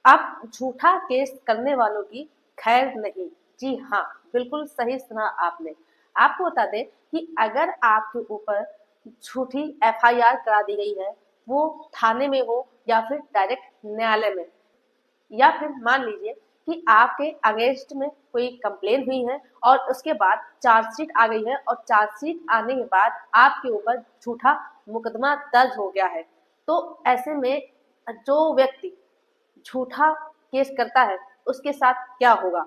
अब झूठा केस करने वालों की खैर नहीं। जी हाँ, बिल्कुल सही सुना आपने। आपको बता दें कि अगर आपके ऊपर झूठी एफआईआर करा दी गई है, वो थाने में हो या फिर डायरेक्ट न्यायालय में, या फिर मान लीजिए कि आपके अगेंस्ट में कोई कंप्लेन हुई है और उसके बाद चार्जशीट आ गई है और चार्जशीट आने के बाद आपके ऊपर झूठा मुकदमा दर्ज हो गया है, तो ऐसे में जो व्यक्ति झूठा केस करता है उसके साथ क्या होगा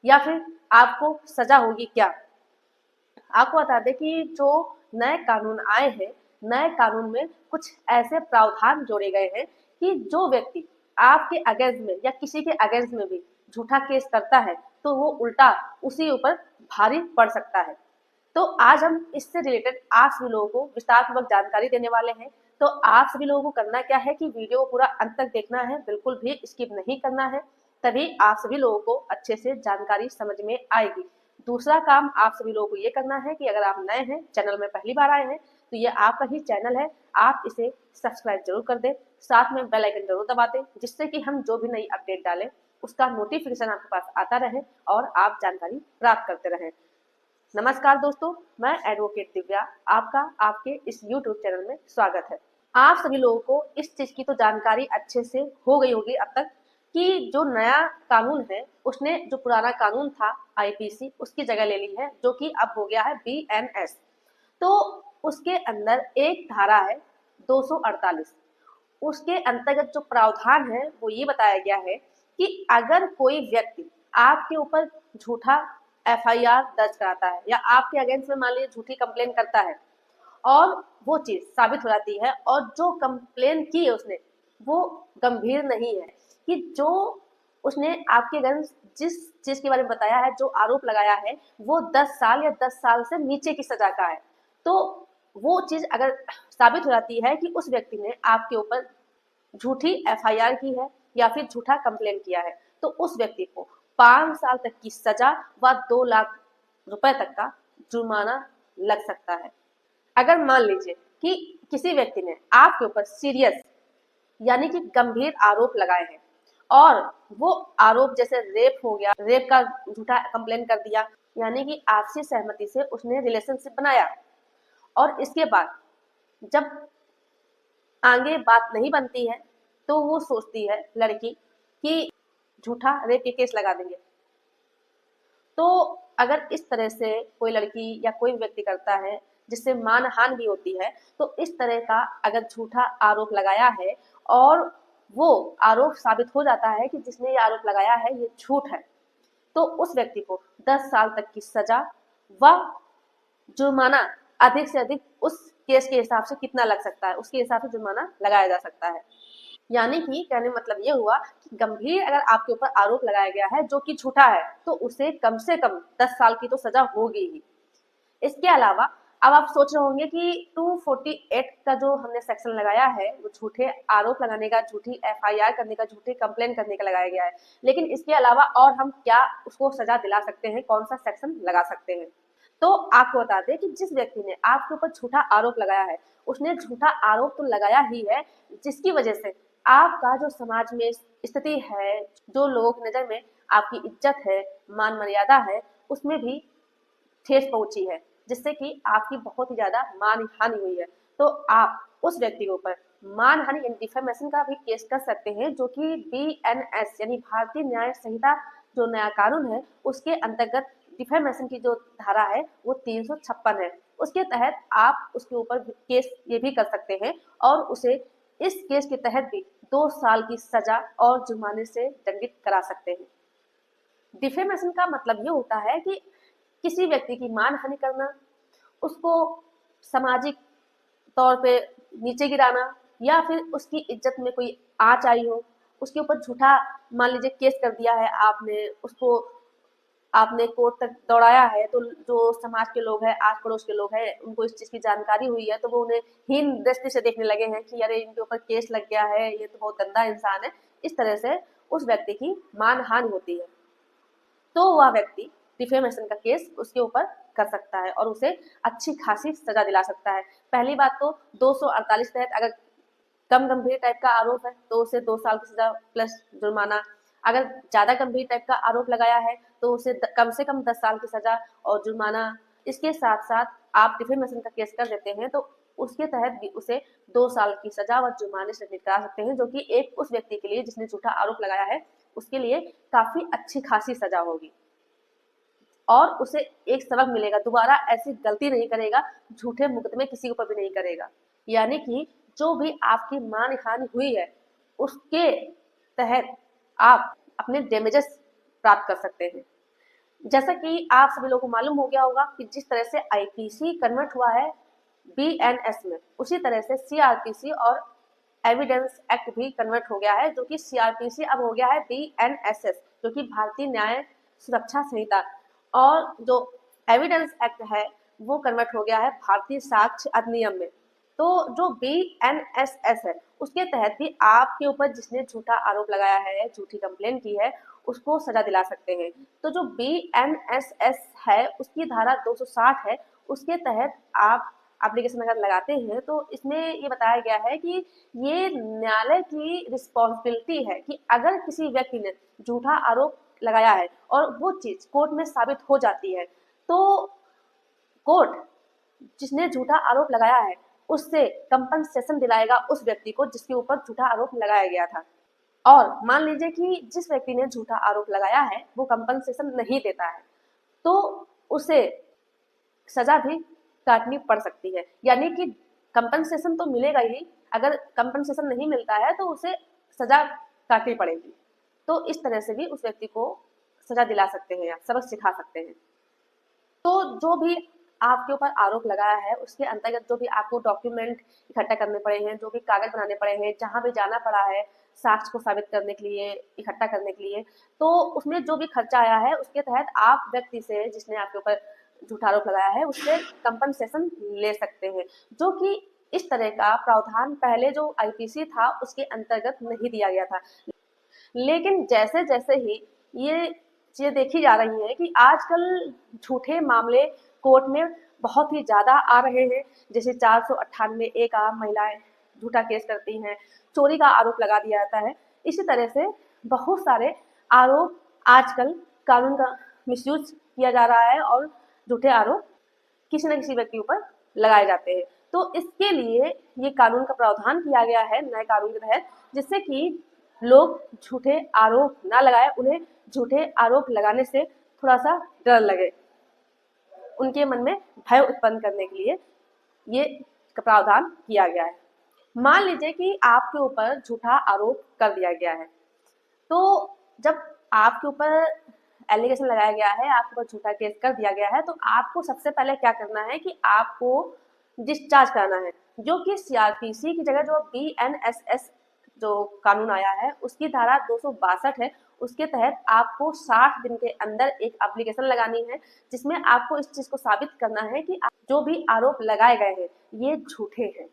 या फिर आपको सजा होगी क्या। आपको बता दें कि जो नए कानून आए हैं, नए कानून में कुछ ऐसे प्रावधान जोड़े गए हैं कि जो व्यक्ति आपके अगेंस्ट में या किसी के अगेंस्ट में भी झूठा केस करता है तो वो उल्टा उसी ऊपर भारी पड़ सकता है। तो आज हम इससे रिलेटेड आप सभी लोगों को विस्तारपूर्वक जानकारी देने वाले हैं। तो आप सभी लोगों को करना क्या है कि वीडियो को पूरा अंत तक देखना है, बिल्कुल भी स्किप नहीं करना है, तभी आप सभी लोगों को अच्छे से जानकारी समझ में आएगी। दूसरा काम आप सभी लोगों को ये करना है कि अगर आप नए हैं, चैनल में पहली बार आए हैं, तो ये आपका ही चैनल है, आप इसे सब्सक्राइब जरूर कर दें, साथ में बेल आइकन जरूर दबा दें, जिससे कि हम जो भी नई अपडेट डालें उसका नोटिफिकेशन आपके पास आता रहे और आप जानकारी प्राप्त करते रहें। नमस्कार दोस्तों, मैं एडवोकेट दिव्या, आपका आपके इस YouTube चैनल में स्वागत है। आप सभी लोगों को इस चीज की तो जानकारी अच्छे से हो गई होगी अब तक कि जो नया कानून है उसने जो पुराना कानून था आईपीसी उसकी जगह ले ली है, जो कि अब हो गया है बीएनएस। तो उसके अंदर एक धारा है 248। उसके अंतर्गत जो प्रावधान है वो ये बताया गया है कि अगर कोई व्यक्ति आपके ऊपर झूठा एफआईआर दर्ज कराता है या आपके अगेंस्ट में मान लीजिए झूठी कंप्लेन करता है और वो चीज साबित हो जाती है और जो कंप्लेन की है उसने वो गंभीर नहीं है, कि जो उसने आपके अगेंस्ट जिस चीज के बारे में बताया है, जो आरोप लगाया है, वो 10 साल या 10 साल से नीचे की सजा का है, तो वो चीज अगर साबित हो जाती है कि उस व्यक्ति ने आपके ऊपर झूठी एफआईआर की है या फिर झूठा कंप्लेन किया है, तो उस व्यक्ति को 5 साल तक की सजा व 2 लाख रुपए तक का जुर्माना लग सकता है। अगर मान लीजिए कि किसी व्यक्ति ने आपके ऊपर सीरियस यानी कि गंभीर आरोप लगाए हैं और वो आरोप जैसे रेप हो गया, रेप का झूठा कंप्लेन कर दिया, यानी कि आपसी सहमति से उसने रिलेशनशिप बनाया और इसके बाद जब आगे बात नहीं बनती है तो वो सोचती है लड़की कि झूठा रेप के केस लगा देंगे। तो अगर इस तरह से कोई लड़की या कोई व्यक्ति करता है जिससे मानहानि भी होती है, तो इस तरह का अगर झूठा आरोप लगाया है और वो आरोप साबित हो जाता है कि जिसने ये आरोप लगाया है ये झूठ है, तो उस व्यक्ति को 10 साल तक की सजा व जुर्माना अधिक से अधिक उस केस के हिसाब से कितना लग सकता है उसके हिसाब से जुर्माना लगाया जा सकता है। यानी कि कहने मतलब ये हुआ कि गंभीर अगर आपके ऊपर आरोप लगाया गया है जो कि झूठा है तो उसे कम से कम 10 साल की तो सजा होगी ही। इसके अलावा अब आप सोच रहे होंगे कि 248 का जो हमने सेक्शन लगाया है वो झूठे आरोप लगाने का, झूठी एफआईआर करने का, झूठी कंप्लेन करने का लगाया गया है, लेकिन इसके अलावा और हम क्या उसको सजा दिला सकते हैं, कौन सा सेक्शन लगा सकते हैं। तो आपको बता दें कि जिस व्यक्ति ने आपके ऊपर झूठा आरोप लगाया है उसने झूठा आरोप तो लगाया ही है, जिसकी वजह से आपका जो समाज में स्थिति है, जो लोगों की नजर में आपकी इज्जत है, मान मर्यादा है, उसमें भी ठेस पहुंची है, जिससे कि आपकी बहुत ही ज्यादा मान हानि हुई है। तो आप उस व्यक्ति के ऊपर मानहानि यानी डिफेमेशन का भी केस कर सकते हैं, जो कि बीएनएस यानी भारतीय न्याय संहिता जो नया कानून है उसके अंतर्गत डिफेमेशन की जो धारा है वो 356 है। उसके तहत आप उसके ऊपर केस ये भी कर सकते हैं और उसे इस केस के तहत भी 2 साल की सजा और जुर्माने से दंडित करा सकते हैं। डिफेमेशन का मतलब ये होता है कि किसी व्यक्ति की मानहानि करना, उसको सामाजिक तौर पे नीचे गिराना या फिर उसकी इज्जत में कोई आँच आई हो, उसके ऊपर झूठा मान लीजिए केस कर दिया है आपने, उसको आपने कोर्ट तक दौड़ाया है, तो जो समाज के लोग हैं, आस पड़ोस के लोग हैं, उनको इस चीज की जानकारी हुई है तो वो उन्हें हीन दृष्टि से देखने लगे हैं कि अरे इनके ऊपर केस लग गया है, ये तो बहुत गंदा इंसान है। इस तरह से उस व्यक्ति की मानहानि होती है, तो वह व्यक्ति डिफेमेशन का केस उसके ऊपर कर सकता है और उसे अच्छी खासी सजा दिला सकता है। पहली बात तो 248 तहत अगर कम गंभीर टाइप का आरोप है तो उसे 2 साल की सजा प्लस जुर्माना। अगर ज्यादा गंभीर टाइप का आरोप लगाया है तो उसे कम से कम 10 साल की सजा और जुर्माना। इसके साथ साथ आप डिफेमेशन का केस कर देते हैं तो उसके तहत भी उसे 2 साल की सजा व जुर्माने से दंडित करा सकते हैं, जो कि एक उस व्यक्ति के लिए जिसने झूठा आरोप लगाया है उसके लिए काफी अच्छी खासी सजा होगी और उसे एक सबक मिलेगा, दोबारा ऐसी गलती नहीं करेगा, झूठे मुकदमे किसी के ऊपर भी नहीं करेगा। यानी कि जो भी आपकी मान हानि हुई है उसके तहत आप अपने डैमेजेस प्राप्त कर सकते हैं। जैसा कि आप सभी लोगों को मालूम हो गया होगा कि जिस तरह से आईपीसी कन्वर्ट हुआ है बीएनएस में, उसी तरह से सीआरपीसी और एविडेंस एक्ट भी कन्वर्ट हो गया है, जो कि सीआरपीसी अब हो गया है बीएनएसएस, जो कि भारतीय न्याय सुरक्षा संहिता, और जो एविडेंस एक्ट है वो कन्वर्ट हो गया है भारतीय साक्ष्य अधिनियम में। तो जो बीएनएसएस है उसके तहत भी आपके ऊपर जिसने झूठा आरोप लगाया है, झूठी कंप्लेन की है, उसको सजा दिला सकते हैं। तो जो बीएनएसएस है उसकी धारा 260 है, उसके तहत आप एप्लीकेशन अगर लगाते हैं तो इसमें ये बताया गया है कि ये न्यायालय की रिस्पॉन्सिबिलिटी है कि अगर किसी व्यक्ति ने झूठा आरोप लगाया है और वो चीज कोर्ट में साबित हो जाती है तो कोर्ट जिसने झूठा आरोप लगाया है उससे कंपनसेशन दिलाएगा उस व्यक्ति को जिसके ऊपर झूठा आरोप लगाया गया था। और मान लीजिए कि जिस व्यक्ति ने झूठा आरोप लगाया है वो कंपनसेशन नहीं देता है तो उसे सजा भी काटनी पड़ सकती है। यानी कि कंपनसेशन तो मिलेगा ही, अगर कंपनसेशन नहीं मिलता है तो उसे सजा काटनी पड़ेगी। तो इस तरह से भी उस व्यक्ति को सजा दिला सकते हैं या सबक सिखा सकते हैं। तो जो भी आपके ऊपर आरोप लगाया है उसके अंतर्गत जो भी आपको डॉक्यूमेंट इकट्ठा करने पड़े हैं, जो भी कागज बनाने पड़े हैं, जहां भी जाना पड़ा है साक्ष्य को साबित करने के लिए, इकट्ठा करने के लिए, तो उसमें जो भी खर्चा आया है उसके तहत आप व्यक्ति से जिसने आपके ऊपर झूठा आरोप लगाया है उससे कंपनसेशन ले सकते हैं, जो कि इस तरह का प्रावधान पहले जो आईपीसी था उसके अंतर्गत नहीं दिया गया था। लेकिन जैसे जैसे ही ये चीजें देखी जा रही है कि आजकल झूठे मामले कोर्ट में बहुत ही ज्यादा आ रहे हैं, जैसे 498 का महिलाएं झूठा केस करती हैं, चोरी का आरोप लगा दिया जाता है। इसी तरह से बहुत सारे आरोप आजकल कानून का मिसयूज किया जा रहा है और झूठे आरोप किसी न किसी व्यक्ति ऊपर लगाए जाते हैं। तो इसके लिए ये कानून का प्रावधान किया गया है नए कानून के तहत, जिससे कि लोग झूठे आरोप ना लगाए, उन्हें झूठे आरोप लगाने से थोड़ा सा डर लगे, उनके मन में भय उत्पन्न करने के लिए ये प्रावधान किया गया है। मान लीजिए कि आपके ऊपर झूठा आरोप कर दिया गया है, तो जब आपके ऊपर एलिगेशन लगाया गया है, आपके ऊपर झूठा केस कर दिया गया है, तो आपको सबसे पहले क्या करना है कि आपको डिस्चार्ज कराना है, जो कि सीआरपीसी की जगह जो बीएनएसएस जो कानून आया है उसकी धारा 262 है, उसके तहत आपको 60 दिन के अंदर एक एप्लीकेशन लगानी है जिसमें आपको इस चीज को साबित करना है कि जो भी आरोप लगाए गए हैं ये झूठे हैं।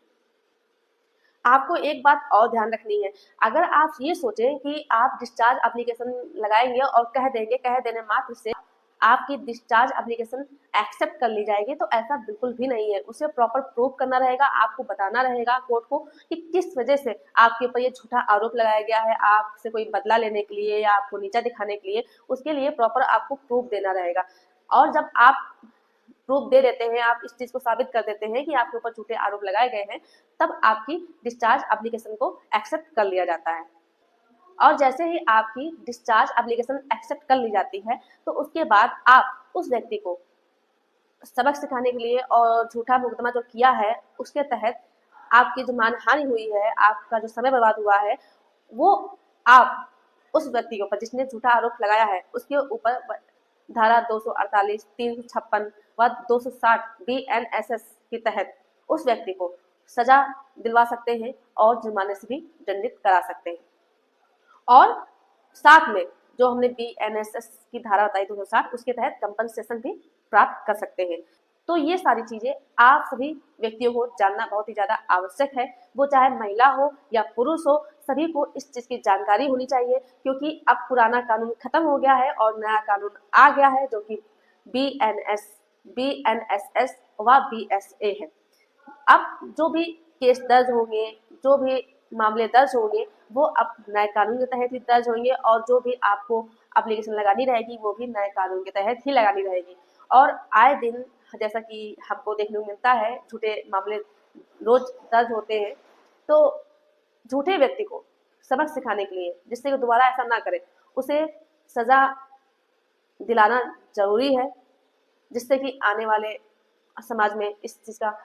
आपको एक बात और ध्यान रखनी है, अगर आप ये सोचें कि आप डिस्चार्ज एप्लीकेशन लगाएंगे और कह देने मात्र से आपकी डिस्चार्ज एप्लीकेशन एक्सेप्ट कर ली जाएगी, तो ऐसा बिल्कुल भी नहीं है। उसे प्रॉपर प्रूव करना रहेगा, आपको बताना रहेगा कोर्ट को कि किस वजह से आपके ऊपर ये झूठा आरोप लगाया गया है, आपसे कोई बदला लेने के लिए या आपको नीचा दिखाने के लिए, उसके लिए प्रॉपर आपको प्रूफ देना रहेगा। और जब आप प्रूफ दे देते हैं, आप इस चीज को साबित कर देते हैं कि आपके ऊपर झूठे आरोप लगाए गए हैं, तब आपकी डिस्चार्ज एप्लीकेशन को एक्सेप्ट कर लिया जाता है। और जैसे ही आपकी डिस्चार्ज एप्लीकेशन एक्सेप्ट कर ली जाती है तो उसके बाद आप उस व्यक्ति को सबक सिखाने के लिए और झूठा मुकदमा जो किया है उसके तहत आपकी जो मानहानि हुई है, आपका जो समय बर्बाद हुआ है, वो आप उस व्यक्ति के ऊपर जिसने झूठा आरोप लगाया है उसके ऊपर धारा 248, 356 व 260 बीएनएसएस के तहत उस व्यक्ति को सजा दिलवा सकते हैं और जुर्माने से भी दंडित करा सकते हैं। और साथ में जो हमने बीएनएसएस की धारा बताई 260 उसके तहत कंपनसेशन भी प्राप्त कर सकते हैं। तो ये सारी चीजें आप सभी व्यक्तियों को जानना बहुत ही ज्यादा आवश्यक है, वो चाहे महिला हो या पुरुष हो, सभी को इस चीज की जानकारी होनी चाहिए, क्योंकि अब पुराना कानून खत्म हो गया है और नया कानून आ गया है जो कि बीएनएसएस व बीएसए है। अब जो भी केस दर्ज होंगे, जो भी मामले दर्ज होंगे वो अब नए कानून के तहत ही दर्ज होंगे, और जो भी आपको एप्लीकेशन लगानी रहेगी वो भी नए कानून के तहत ही लगानी रहेगी। और आए दिन जैसा कि हमको देखने को मिलता है, झूठे मामले रोज दर्ज होते हैं, तो झूठे व्यक्ति को सबक सिखाने के लिए, जिससे कि दोबारा ऐसा ना करे, उसे सजा दिलाना जरूरी है, जिससे कि आने वाले समाज में इस चीज़ का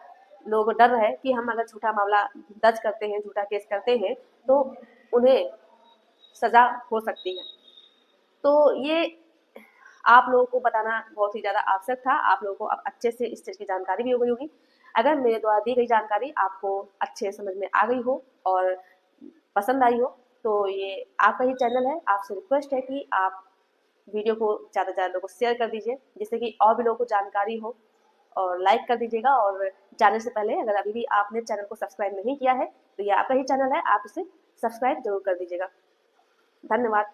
लोगों को डर है कि हम अगर झूठा मामला दर्ज करते हैं, झूठा केस करते हैं, तो उन्हें सजा हो सकती है। तो ये आप लोगों को बताना बहुत ही ज़्यादा आवश्यक था। आप लोगों को अब अच्छे से इस चीज़ की जानकारी भी हो गई होगी। अगर मेरे द्वारा दी गई जानकारी आपको अच्छे समझ में आ गई हो और पसंद आई हो, तो ये आपका ही चैनल है, आपसे रिक्वेस्ट है कि आप वीडियो को ज़्यादा से ज़्यादा लोगों को शेयर कर दीजिए, जिससे कि और भी लोगों को जानकारी हो, और लाइक कर दीजिएगा। और जाने से पहले अगर अभी भी आपने चैनल को सब्सक्राइब नहीं किया है, तो ये आपका ही चैनल है, आप इसे सब्सक्राइब जरूर कर दीजिएगा। धन्यवाद।